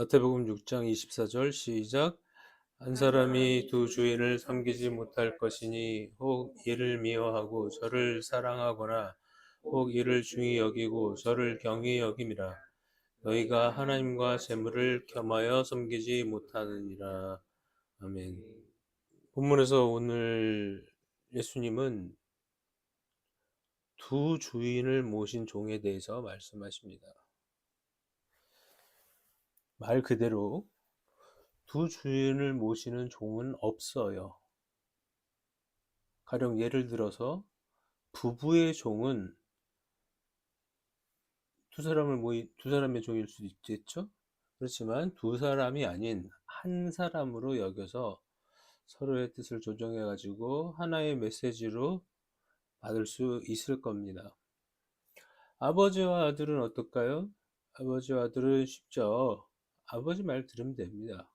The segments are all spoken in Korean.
마태복음 6장 24절 시작. 한 사람이 두 주인을 섬기지 못할 것이니 혹 이를 미워하고 저를 사랑하거나 혹 이를 중히 여기고 저를 경히 여김이라. 너희가 하나님과 재물을 겸하여 섬기지 못하느니라. 아멘. 본문에서 오늘 예수님은 두 주인을 모신 종에 대해서 말씀하십니다. 말 그대로 두 주인을 모시는 종은 없어요. 가령 예를 들어서 부부의 종은 두 사람의 종일 수도 있겠죠. 그렇지만 두 사람이 아닌 한 사람으로 여겨서 서로의 뜻을 조정해 가지고 하나의 메시지로 받을 수 있을 겁니다. 아버지와 아들은 어떨까요? 아버지와 아들은 쉽죠. 아버지 말 들으면 됩니다.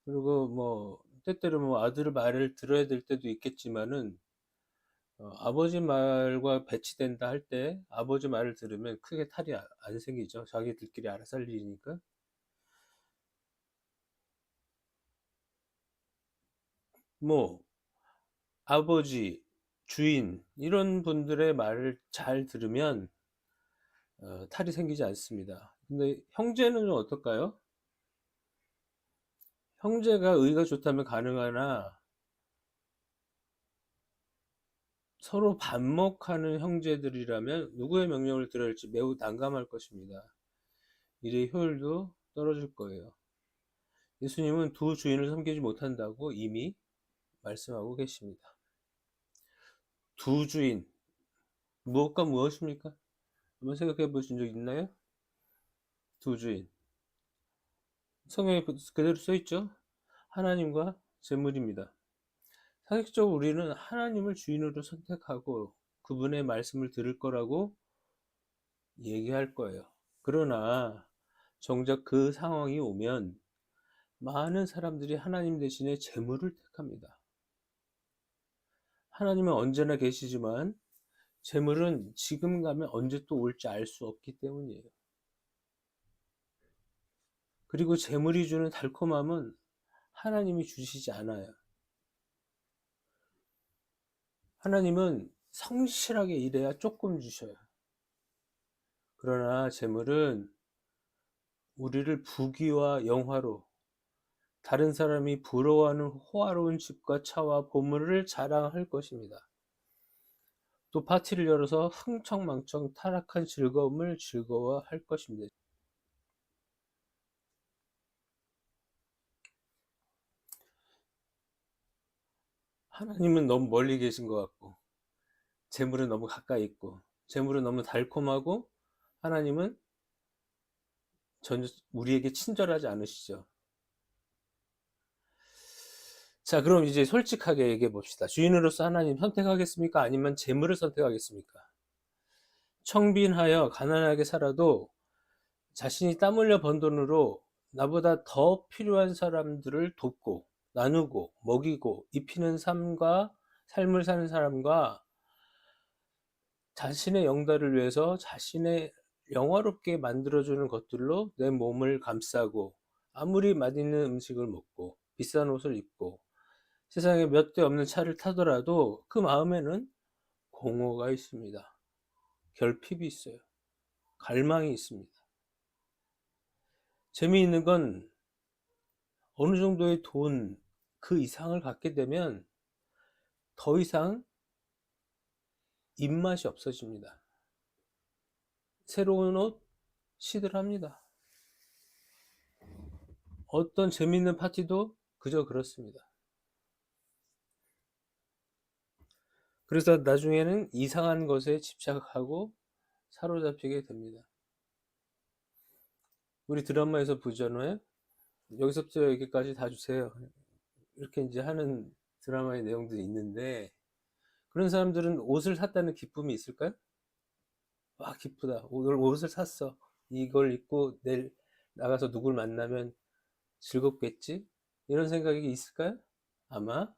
그리고 때때로 아들 말을 들어야 될 때도 있겠지만은 아버지 말과 배치된다 할 때 아버지 말을 들으면 크게 탈이 안 생기죠. 자기들끼리 알아서 할 일이니까. 뭐 아버지, 주인 이런 분들의 말을 잘 들으면 탈이 생기지 않습니다. 근데 형제는 좀 어떨까요? 형제가 의가 좋다면 가능하나 서로 반목하는 형제들이라면 누구의 명령을 들어야 할지 매우 난감할 것입니다. 일의 효율도 떨어질 거예요. 예수님은 두 주인을 섬기지 못한다고 이미 말씀하고 계십니다. 두 주인, 무엇과 무엇입니까? 한번 생각해 보신 적 있나요? 두 주인. 성경에 그대로 써 있죠? 하나님과 재물입니다. 상식적으로 우리는 하나님을 주인으로 선택하고 그분의 말씀을 들을 거라고 얘기할 거예요. 그러나 정작 그 상황이 오면 많은 사람들이 하나님 대신에 재물을 택합니다. 하나님은 언제나 계시지만 재물은 지금 가면 언제 또 올지 알 수 없기 때문이에요. 그리고 재물이 주는 달콤함은 하나님이 주시지 않아요. 하나님은 성실하게 일해야 조금 주셔요. 그러나 재물은 우리를 부귀와 영화로, 다른 사람이 부러워하는 호화로운 집과 차와 보물을 자랑할 것입니다. 또 파티를 열어서 흥청망청 타락한 즐거움을 즐거워할 것입니다. 하나님은 너무 멀리 계신 것 같고, 재물은 너무 가까이 있고, 재물은 너무 달콤하고, 하나님은 전혀 우리에게 친절하지 않으시죠. 자, 그럼 이제 솔직하게 얘기해 봅시다. 주인으로서 하나님 선택하겠습니까? 아니면 재물을 선택하겠습니까? 청빈하여 가난하게 살아도 자신이 땀 흘려 번 돈으로 나보다 더 필요한 사람들을 돕고 나누고 먹이고 입히는 삶을 사는 사람과 자신의 영달을 위해서 자신의 영화롭게 만들어주는 것들로 내 몸을 감싸고 아무리 맛있는 음식을 먹고 비싼 옷을 입고 세상에 몇 대 없는 차를 타더라도 그 마음에는 공허가 있습니다. 결핍이 있어요. 갈망이 있습니다. 재미있는 건 어느 정도의 돈 그 이상을 갖게 되면 더 이상 입맛이 없어집니다. 새로운 옷 시들합니다. 어떤 재미있는 파티도 그저 그렇습니다. 그래서 나중에는 이상한 것에 집착하고 사로잡히게 됩니다. 우리 드라마에서 보잖아요. 여기서부터 여기까지 다 주세요. 이렇게 이제 하는 드라마의 내용들이 있는데 그런 사람들은 옷을 샀다는 기쁨이 있을까요? 와, 기쁘다. 오늘 옷을 샀어. 이걸 입고 내일 나가서 누굴 만나면 즐겁겠지? 이런 생각이 있을까요? 아마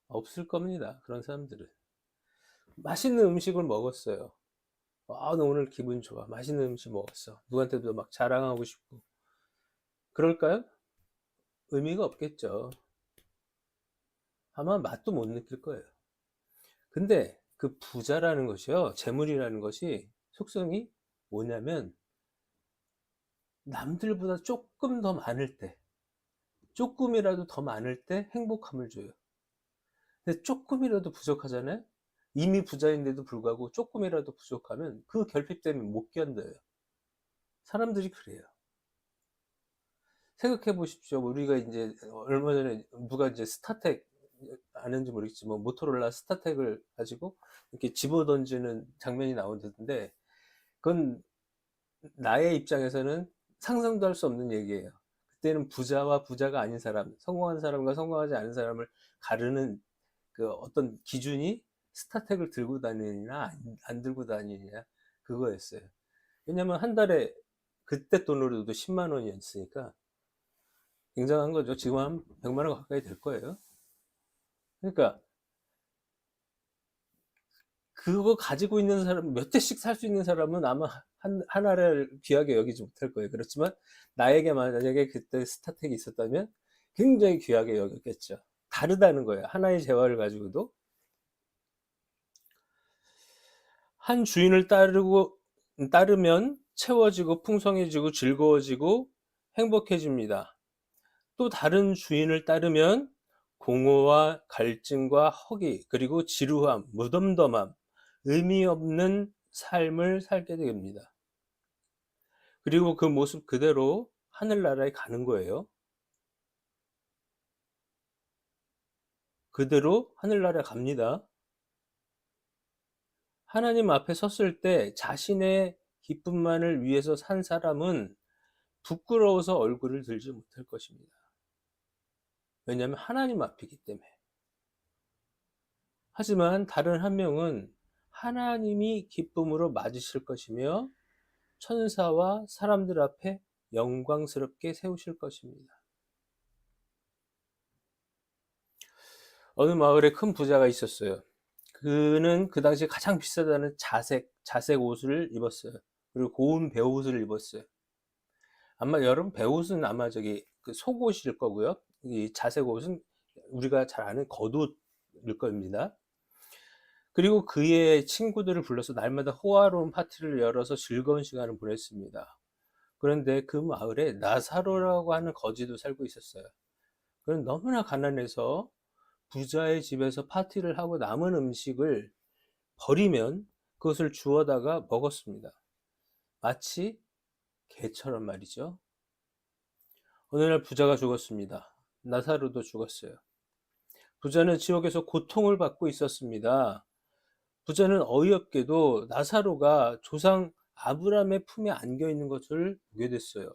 없을 겁니다. 그런 사람들은. 맛있는 음식을 먹었어요. 아, 나 오늘 기분 좋아. 맛있는 음식 먹었어. 누구한테도 막 자랑하고 싶고. 그럴까요? 의미가 없겠죠. 아마 맛도 못 느낄 거예요. 근데 그 부자라는 것이요, 재물이라는 것이 속성이 뭐냐면 남들보다 조금 더 많을 때, 조금이라도 더 많을 때 행복함을 줘요. 근데 조금이라도 부족하잖아요. 이미 부자인데도 불구하고 조금이라도 부족하면 그 결핍 때문에 못 견뎌요. 사람들이 그래요. 생각해 보십시오. 우리가 이제 얼마 전에 누가 이제 스타텍, 아는지 모르겠지만 모토로라 스타텍을 가지고 이렇게 집어 던지는 장면이 나오는데, 그건 나의 입장에서는 상상도 할 수 없는 얘기예요. 그때는 부자와 부자가 아닌 사람, 성공한 사람과 성공하지 않은 사람을 가르는 그 어떤 기준이 스타텍을 들고 다니느냐 안 들고 다니느냐, 그거였어요. 왜냐면 한 달에 그때 돈으로도 10만 원이었으니까 굉장한 거죠. 지금 한 100만 원 가까이 될 거예요. 그러니까 그거 가지고 있는 사람, 몇 대씩 살 수 있는 사람은 아마 하나를 귀하게 여기지 못할 거예요. 그렇지만 나에게 만약에 그때 스타텍이 있었다면 굉장히 귀하게 여겼겠죠. 다르다는 거예요. 하나의 재화를 가지고도 한 주인을 따르면 채워지고 풍성해지고 즐거워지고 행복해집니다. 또 다른 주인을 따르면 공허와 갈증과 허기, 그리고 지루함, 무덤덤함, 의미 없는 삶을 살게 됩니다. 그리고 그 모습 그대로 하늘나라에 가는 거예요. 그대로 하늘나라에 갑니다. 하나님 앞에 섰을 때 자신의 기쁨만을 위해서 산 사람은 부끄러워서 얼굴을 들지 못할 것입니다. 왜냐하면 하나님 앞이기 때문에. 하지만 다른 한 명은 하나님이 기쁨으로 맞으실 것이며 천사와 사람들 앞에 영광스럽게 세우실 것입니다. 어느 마을에 큰 부자가 있었어요. 그는 그 당시에 가장 비싸다는 자색 옷을 입었어요. 그리고 고운 베옷을 입었어요. 아마 여러분, 베옷은 아마 저기 그 속옷일 거고요. 이 자색 옷은 우리가 잘 아는 겉옷일 겁니다. 그리고 그의 친구들을 불러서 날마다 호화로운 파티를 열어서 즐거운 시간을 보냈습니다. 그런데 그 마을에 나사로라고 하는 거지도 살고 있었어요. 그는 너무나 가난해서 부자의 집에서 파티를 하고 남은 음식을 버리면 그것을 주워다가 먹었습니다. 마치 개처럼 말이죠. 어느 날 부자가 죽었습니다. 나사로도 죽었어요. 부자는 지옥에서 고통을 받고 있었습니다. 부자는 어이없게도 나사로가 조상 아브라함의 품에 안겨 있는 것을 보게 됐어요.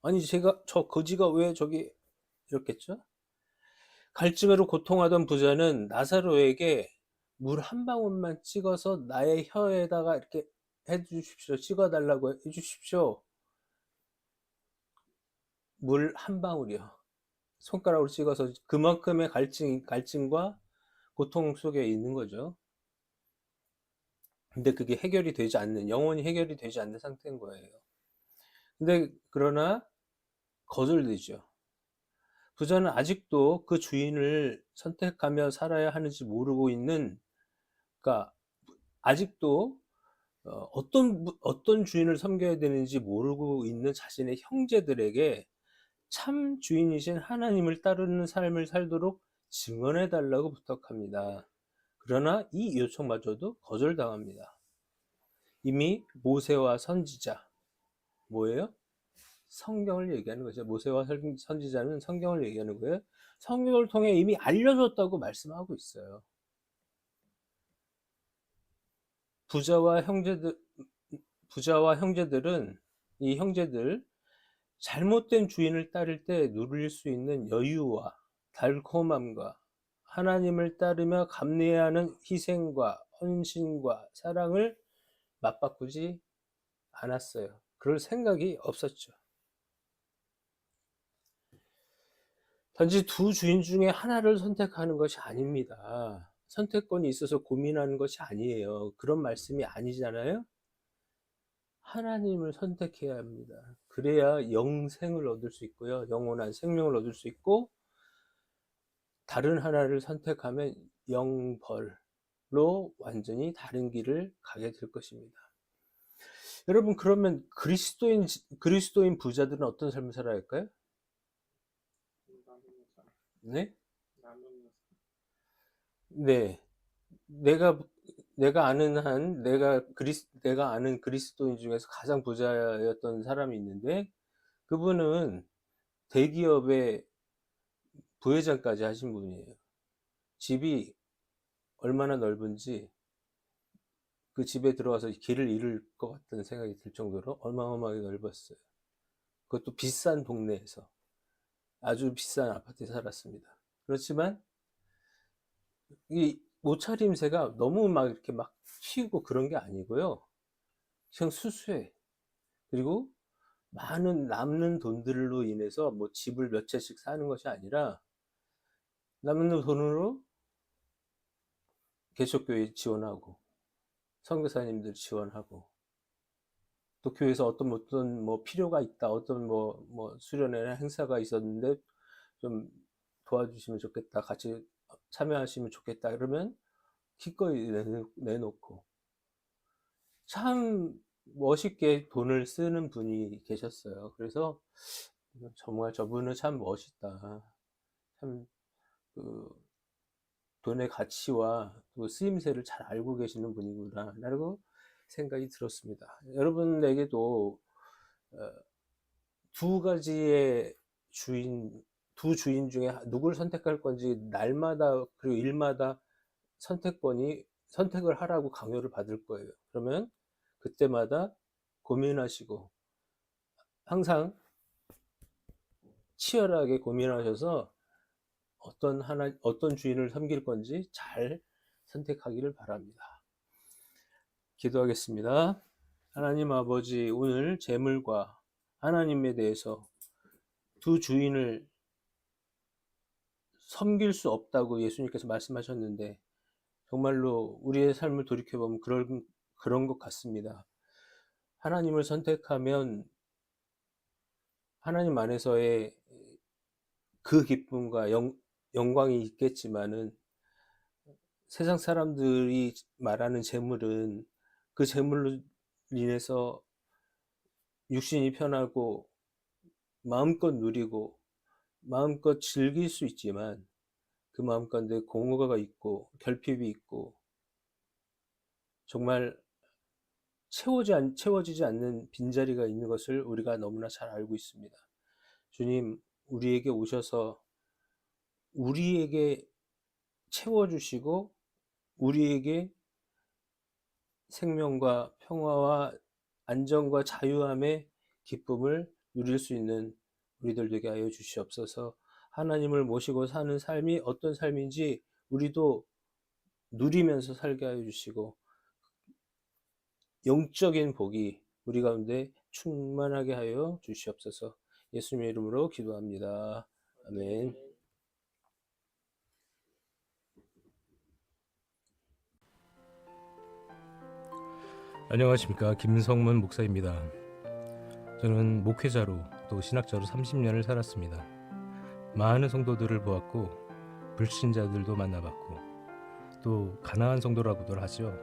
아니, 저 거지가 왜 저기 이렇겠죠? 갈증으로 고통하던 부자는 나사로에게 물 한 방울만 찍어서 나의 혀에다가 이렇게 해 주십시오. 찍어 달라고 해 주십시오. 물 한 방울이요. 손가락으로 찍어서. 그만큼의 갈증과 고통 속에 있는 거죠. 근데 그게 영원히 해결이 되지 않는 상태인 거예요. 근데 그러나 거절되죠. 부자는 아직도 그 주인을 선택하며 살아야 하는지 모르고 있는, 그러니까 아직도 어떤 주인을 섬겨야 되는지 모르고 있는 자신의 형제들에게 참 주인이신 하나님을 따르는 삶을 살도록 증언해 달라고 부탁합니다. 그러나 이 요청마저도 거절당합니다. 이미 모세와 선지자, 뭐예요? 성경을 얘기하는 거죠. 모세와 선지자는 성경을 얘기하는 거예요. 성경을 통해 이미 알려줬다고 말씀하고 있어요. 부자와 형제들, 부자와 형제들은, 이 형제들, 잘못된 주인을 따를 때 누릴 수 있는 여유와 달콤함과 하나님을 따르며 감내해야 하는 희생과 헌신과 사랑을 맞바꾸지 않았어요. 그럴 생각이 없었죠. 단지 두 주인 중에 하나를 선택하는 것이 아닙니다. 선택권이 있어서 고민하는 것이 아니에요. 그런 말씀이 아니잖아요. 하나님을 선택해야 합니다. 그래야 영생을 얻을 수 있고요. 영원한 생명을 얻을 수 있고, 다른 하나를 선택하면 영벌로 완전히 다른 길을 가게 될 것입니다. 여러분, 그러면 그리스도인 부자들은 어떤 삶을 살아야 할까요? 네? 네. 내가 내가 아는 그리스도인 중에서 가장 부자였던 사람이 있는데, 그분은 대기업의 부회장까지 하신 분이에요. 집이 얼마나 넓은지 그 집에 들어가서 길을 잃을 것 같다는 생각이 들 정도로 어마어마하게 넓었어요. 그것도 비싼 동네에서 아주 비싼 아파트에 살았습니다. 그렇지만 이 옷차림새가 너무 막 이렇게 막 튀고 그런 게 아니고요. 그냥 수수해. 그리고 많은 남는 돈들로 인해서 뭐 집을 몇 채씩 사는 것이 아니라, 남는 돈으로 개척교회 지원하고 선교사님들 지원하고, 또 교회에서 어떤 뭐 필요가 있다, 어떤 뭐 수련회나 행사가 있었는데 좀 도와주시면 좋겠다, 같이 참여하시면 좋겠다, 그러면 기꺼이 내놓고, 참 멋있게 돈을 쓰는 분이 계셨어요. 그래서 정말 저분은 참 멋있다. 참 그 돈의 가치와 또 쓰임새를 잘 알고 계시는 분이구나 라고 생각이 들었습니다. 여러분에게도 어, 두 가지의 주인, 두 주인 중에 누굴 선택할 건지 날마다 그리고 일마다 선택을 하라고 강요를 받을 거예요. 그러면 그때마다 고민하시고, 항상 치열하게 고민하셔서 어떤 주인을 섬길 건지 잘 선택하기를 바랍니다. 기도하겠습니다. 하나님 아버지, 오늘 재물과 하나님에 대해서 두 주인을 섬길 수 없다고 예수님께서 말씀하셨는데, 정말로 우리의 삶을 돌이켜보면 그런 것 같습니다. 하나님을 선택하면 하나님 안에서의 그 기쁨과 영광이 있겠지만은, 세상 사람들이 말하는 재물은 그 재물로 인해서 육신이 편하고 마음껏 누리고 마음껏 즐길 수 있지만, 그 마음 가운데 공허가 있고 결핍이 있고 정말 채워지지 않는 빈자리가 있는 것을 우리가 너무나 잘 알고 있습니다. 주님, 우리에게 오셔서 우리에게 채워주시고 우리에게 생명과 평화와 안정과 자유함의 기쁨을 누릴 수 있는 우리들 되게 하여 주시옵소서. 하나님을 모시고 사는 삶이 어떤 삶인지 우리도 누리면서 살게 하여 주시고, 영적인 복이 우리 가운데 충만하게 하여 주시옵소서. 예수님의 이름으로 기도합니다. 아멘. 안녕하십니까, 김성문 목사입니다. 저는 목회자로 또 신학자로 30년을 살았습니다. 많은 성도들을 보았고 불신자들도 만나봤고 또 가난한 성도라고도 하죠.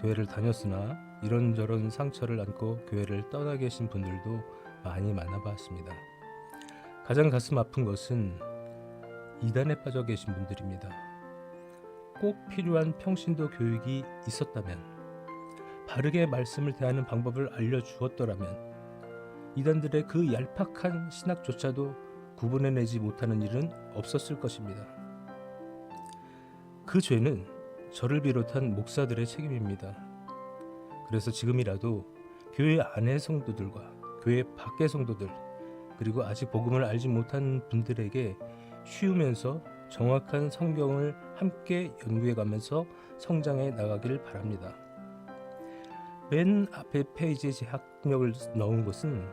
교회를 다녔으나 이런저런 상처를 안고 교회를 떠나 계신 분들도 많이 만나봤습니다. 가장 가슴 아픈 것은 이단에 빠져 계신 분들입니다. 꼭 필요한 평신도 교육이 있었다면, 바르게 말씀을 대하는 방법을 알려주었더라면 이단들의 그 얄팍한 신학조차도 구분해내지 못하는 일은 없었을 것입니다. 그 죄는 저를 비롯한 목사들의 책임입니다. 그래서 지금이라도 교회 안의 성도들과 교회 밖의 성도들, 그리고 아직 복음을 알지 못한 분들에게 쉬우면서 정확한 성경을 함께 연구해가면서 성장해 나가기를 바랍니다. 맨 앞에 페이지에 제 학력을 넣은 것은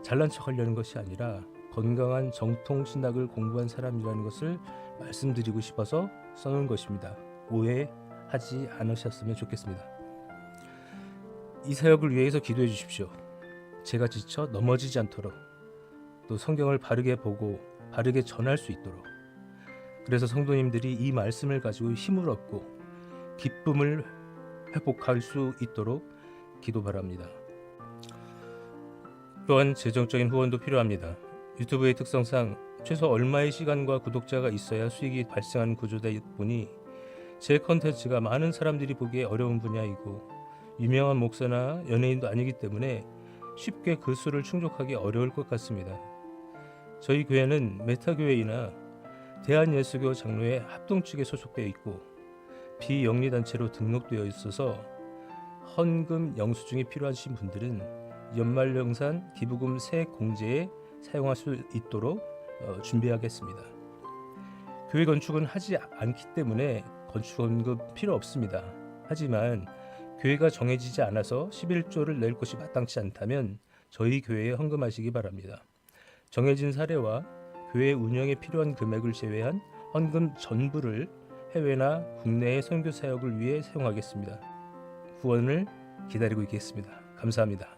잘난 척 하려는 것이 아니라 건강한 정통 신학을 공부한 사람이라는 것을 말씀드리고 싶어서 써놓은 것입니다. 오해하지 않으셨으면 좋겠습니다. 이 사역을 위해서 기도해 주십시오. 제가 지쳐 넘어지지 않도록, 또 성경을 바르게 보고 바르게 전할 수 있도록, 그래서 성도님들이 이 말씀을 가지고 힘을 얻고 기쁨을 회복할 수 있도록 기도 바랍니다. 또한 재정적인 후원도 필요합니다. 유튜브의 특성상 최소 얼마의 시간과 구독자가 있어야 수익이 발생하는 구조다 보니 제 컨텐츠가 많은 사람들이 보기에 어려운 분야이고 유명한 목사나 연예인도 아니기 때문에 쉽게 그 수를 충족하기 어려울 것 같습니다. 저희 교회는 메타교회이나 대한예수교 장로회 합동측에 소속되어 있고 비영리단체로 등록되어 있어서 헌금 영수증이 필요하신 분들은 연말정산 기부금 세 공제에 사용할 수 있도록 준비하겠습니다. 교회 건축은 하지 않기 때문에 건축헌금 필요 없습니다. 하지만 교회가 정해지지 않아서 11조를 낼 것이 마땅치 않다면 저희 교회에 헌금하시기 바랍니다. 정해진 사례와 교회 운영에 필요한 금액을 제외한 헌금 전부를 해외나 국내의 선교 사역을 위해 사용하겠습니다. 후원을 기다리고 있겠습니다. 감사합니다.